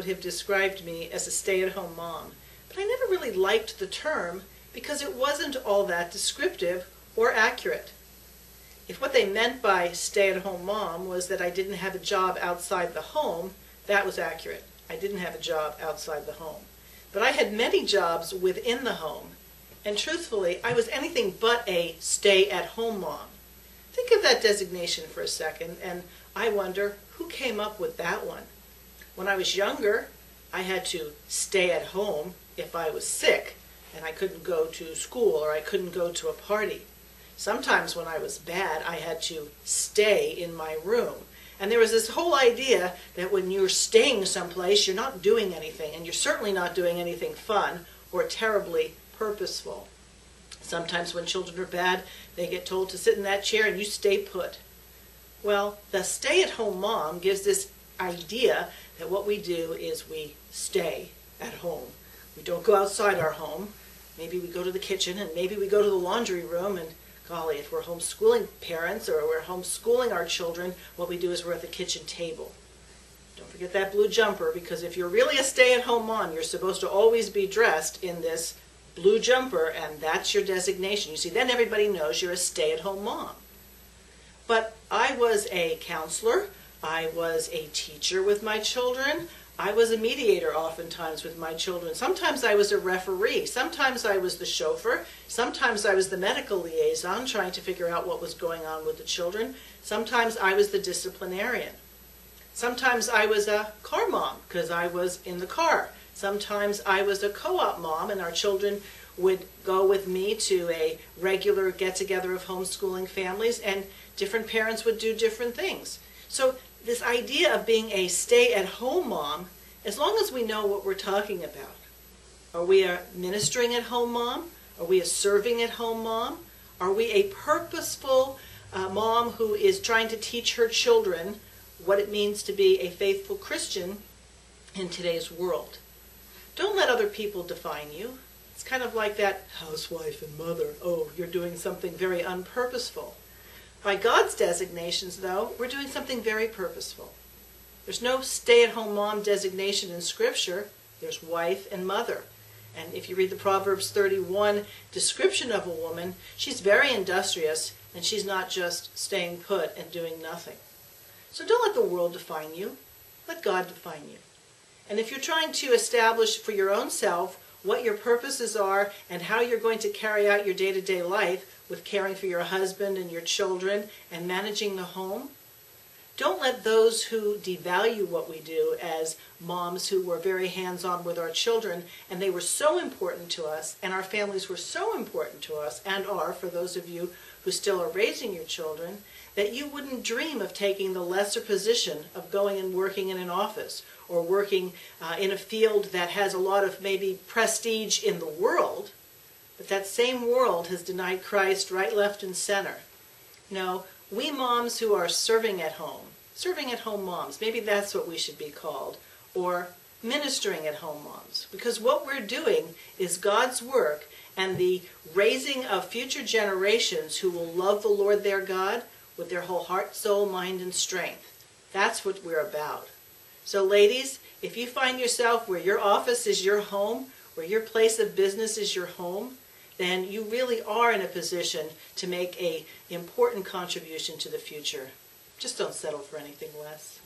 would have described me as a stay-at-home mom, but I never really liked the term because it wasn't all that descriptive or accurate. If what they meant by stay-at-home mom was that I didn't have a job outside the home, that was accurate. I didn't have a job outside the home. But I had many jobs within the home, and truthfully, I was anything but a stay-at-home mom. Think of that designation for a second, and I wonder who came up with that one. When I was younger, I had to stay at home if I was sick and I couldn't go to school or I couldn't go to a party. Sometimes when I was bad, I had to stay in my room. And there was this whole idea that when you're staying someplace, you're not doing anything, and you're certainly not doing anything fun or terribly purposeful. Sometimes when children are bad, they get told to sit in that chair and you stay put. Well, the stay-at-home mom gives this idea that what we do is we stay at home. We don't go outside our home. Maybe we go to the kitchen, and maybe we go to the laundry room, and golly, if we're homeschooling parents or we're homeschooling our children, what we do is we're at the kitchen table. Don't forget that blue jumper, because if you're really a stay-at-home mom, you're supposed to always be dressed in this blue jumper, and that's your designation. You see, then everybody knows you're a stay-at-home mom. But I was a counselor, I was a teacher with my children, I was a mediator oftentimes with my children. Sometimes I was a referee, sometimes I was the chauffeur, sometimes I was the medical liaison trying to figure out what was going on with the children, sometimes I was the disciplinarian. Sometimes I was a car mom because I was in the car. Sometimes I was a co-op mom and our children would go with me to a regular get-together of homeschooling families, and different parents would do different things. So this idea of being a stay-at-home mom, as long as we know what we're talking about. Are we a ministering at home mom? Are we a serving at home mom? Are we a purposeful mom who is trying to teach her children what it means to be a faithful Christian in today's world? Don't let other people define you. It's kind of like that housewife and mother. Oh, you're doing something very unpurposeful. By God's designations, though, we're doing something very purposeful. There's no stay-at-home mom designation in Scripture. There's wife and mother. And if you read the Proverbs 31 description of a woman, she's very industrious, and she's not just staying put and doing nothing. So don't let the world define you. Let God define you. And if you're trying to establish for your own self what your purposes are and how you're going to carry out your day-to-day life with caring for your husband and your children and managing the home, don't let those who devalue what we do as moms who were very hands-on with our children, and they were so important to us, and our families were so important to us, and are for those of you who still are raising your children, that you wouldn't dream of taking the lesser position of going and working in an office or working in a field that has a lot of maybe prestige in the world, but that same world has denied Christ right, left, and center. No, we moms who are serving at home moms, maybe that's what we should be called, or ministering at home moms, because what we're doing is God's work and the raising of future generations who will love the Lord their God with their whole heart, soul, mind, and strength. That's what we're about. So ladies, if you find yourself where your office is your home, where your place of business is your home, then you really are in a position to make an important contribution to the future. Just don't settle for anything less.